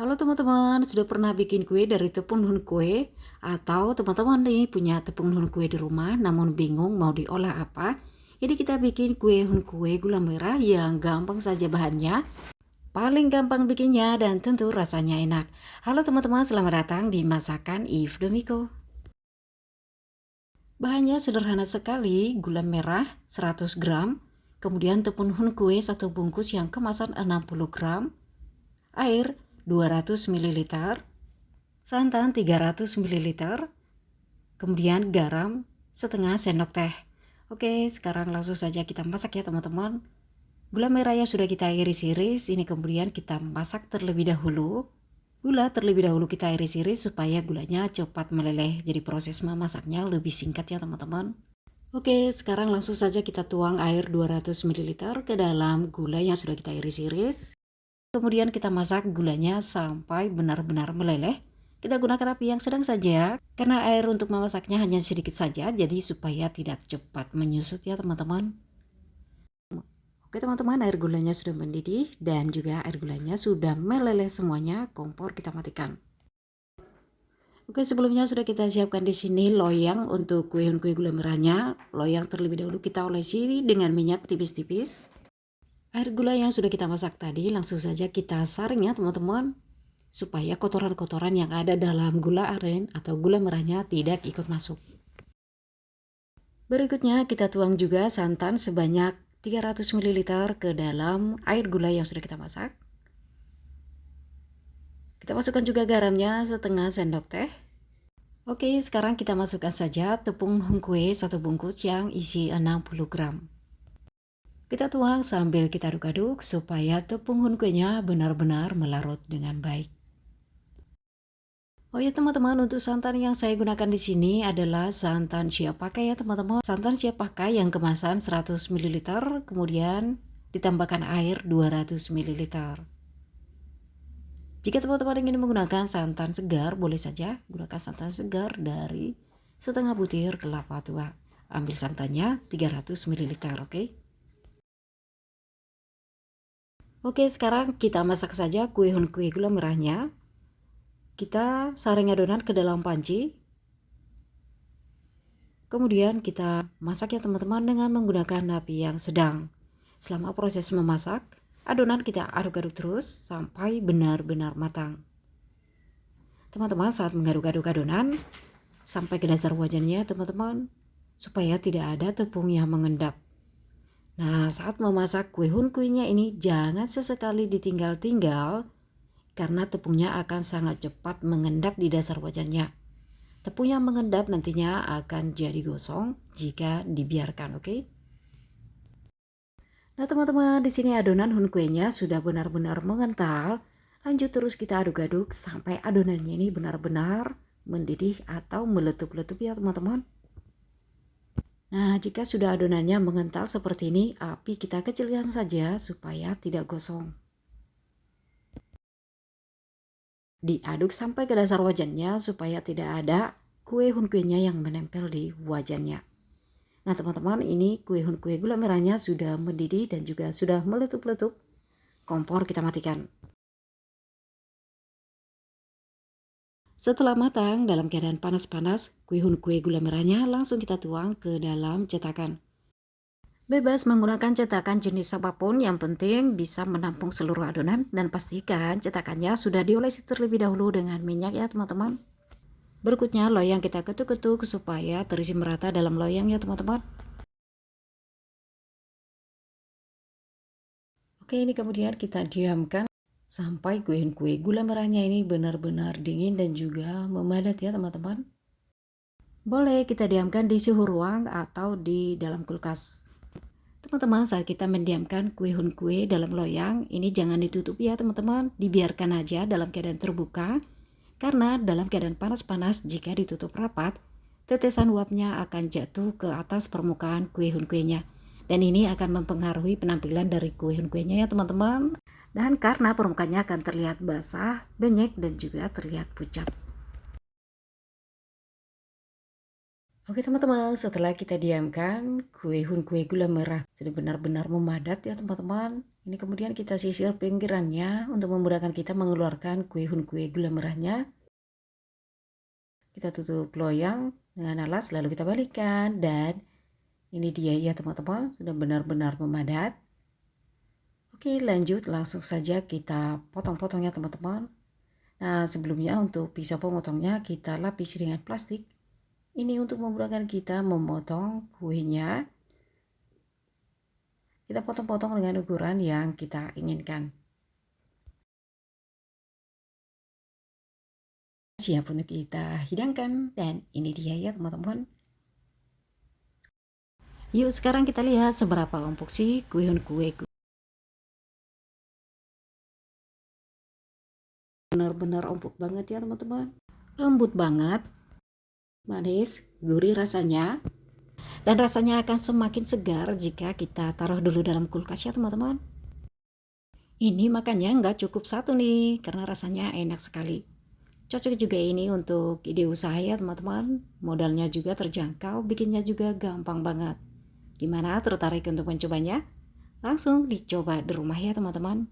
Halo teman-teman, sudah pernah bikin kue dari tepung hun kue? Atau teman-teman nih punya tepung hun kue di rumah namun bingung mau diolah apa? Jadi kita bikin kue hun kue gula merah yang gampang saja bahannya, paling gampang bikinnya dan tentu rasanya enak. Halo teman-teman, selamat datang di Masakan If Domiko. Bahannya sederhana sekali, gula merah 100 gram, kemudian tepung hun kue 1 bungkus yang kemasan 60 gram, air 200 ml, santan 300 ml, kemudian garam setengah sendok teh. Oke, sekarang langsung saja kita masak ya teman-teman. Gula merah yang sudah kita iris-iris, ini kemudian kita masak terlebih dahulu. Gula terlebih dahulu kita iris-iris supaya gulanya cepat meleleh. Jadi proses memasaknya lebih singkat ya teman-teman. Oke, sekarang langsung saja kita tuang air 200 ml ke dalam gula yang sudah kita iris-iris. Kemudian kita masak gulanya sampai benar-benar meleleh. Kita gunakan api yang sedang saja, karena air untuk memasaknya hanya sedikit saja, jadi supaya tidak cepat menyusut ya teman-teman. Oke teman-teman, air gulanya sudah mendidih dan juga air gulanya sudah meleleh semuanya, kompor kita matikan. Oke, sebelumnya sudah kita siapkan di sini loyang untuk kue gula merahnya. Loyang terlebih dahulu kita olesi dengan minyak tipis-tipis. Air gula yang sudah kita masak tadi langsung saja kita saring ya teman-teman, supaya kotoran-kotoran yang ada dalam gula aren atau gula merahnya tidak ikut masuk. Berikutnya kita tuang juga santan sebanyak 300 ml ke dalam air gula yang sudah kita masak. Kita masukkan juga garamnya setengah sendok teh. Oke, sekarang kita masukkan saja tepung kue 1 bungkus yang isi 60 gram. Kita tuang sambil kita aduk-aduk supaya tepung hun kuenya benar-benar melarut dengan baik. Oh ya teman-teman, untuk santan yang saya gunakan di sini adalah santan siap pakai ya teman-teman. Santan siap pakai yang kemasan 100 ml, kemudian ditambahkan air 200 ml. Jika teman-teman ingin menggunakan santan segar, boleh saja gunakan santan segar dari setengah butir kelapa tua. Ambil santannya 300 ml, oke? Oke, sekarang kita masak saja kue hun kue gula merahnya. Kita saring adonan ke dalam panci. Kemudian kita masak ya teman-teman dengan menggunakan api yang sedang. Selama proses memasak, adonan kita aduk-aduk terus sampai benar-benar matang. Teman-teman, saat mengaduk-aduk adonan sampai ke dasar wajannya teman-teman, supaya tidak ada tepung yang mengendap. Nah, saat memasak kue hun kuenya ini jangan sesekali ditinggal-tinggal, karena tepungnya akan sangat cepat mengendap di dasar wajannya. Tepung yang mengendap nantinya akan jadi gosong jika dibiarkan, oke? Nah, teman-teman, di sini adonan hun kuenya sudah benar-benar mengental. Lanjut terus kita aduk-aduk sampai adonannya ini benar-benar mendidih atau meletup-letup ya, teman-teman. Nah, jika sudah adonannya mengental seperti ini, api kita kecilkan saja supaya tidak gosong. Diaduk sampai ke dasar wajannya supaya tidak ada kue hun kuenya yang menempel di wajannya. Nah teman-teman, ini kue hun kue gula merahnya sudah mendidih dan juga sudah meletup-letup. Kompor kita matikan. Setelah matang dalam keadaan panas-panas, kue hun kue gula merahnya langsung kita tuang ke dalam cetakan. Bebas menggunakan cetakan jenis apapun, yang penting bisa menampung seluruh adonan dan pastikan cetakannya sudah diolesi terlebih dahulu dengan minyak ya teman-teman. Berikutnya loyang kita ketuk-ketuk supaya terisi merata dalam loyang ya teman-teman. Oke, ini kemudian kita diamkan sampai kue gula merahnya ini benar-benar dingin dan juga memadat ya teman-teman. Boleh kita diamkan di suhu ruang atau di dalam kulkas. Teman-teman, saat kita mendiamkan kue hun kue dalam loyang, ini jangan ditutup ya teman-teman, dibiarkan aja dalam keadaan terbuka. Karena dalam keadaan panas-panas, jika ditutup rapat, tetesan uapnya akan jatuh ke atas permukaan kue hun kuenya. Dan ini akan mempengaruhi penampilan dari kue hun kuenya ya teman-teman. Dan karena permukaannya akan terlihat basah, benyek, dan juga terlihat pucat. Oke teman-teman, setelah kita diamkan, kue hun kue gula merah sudah benar-benar memadat ya teman-teman. Ini kemudian kita sisir pinggirannya untuk memudahkan kita mengeluarkan kue hun kue gula merahnya. Kita tutup loyang dengan alas lalu kita balikkan, dan ini dia ya teman-teman, sudah benar-benar memadat. Oke, lanjut langsung saja kita potong-potongnya teman-teman. Nah, sebelumnya untuk pisau pemotongnya kita lapisi dengan plastik. Ini untuk memudahkan kita memotong kuenya. Kita potong-potong dengan ukuran yang kita inginkan. Siap untuk kita hidangkan, dan ini dia ya teman-teman. Yuk sekarang kita lihat seberapa empuk sih kue hun kue. Benar-benar empuk banget ya teman-teman. Lembut banget, manis, gurih rasanya. Dan rasanya akan semakin segar jika kita taruh dulu dalam kulkas ya teman-teman. Ini makannya nggak cukup satu nih, karena rasanya enak sekali. Cocok juga ini untuk ide usaha ya teman-teman. Modalnya juga terjangkau, bikinnya juga gampang banget. Gimana, tertarik untuk mencobanya? Langsung dicoba di rumah ya teman-teman.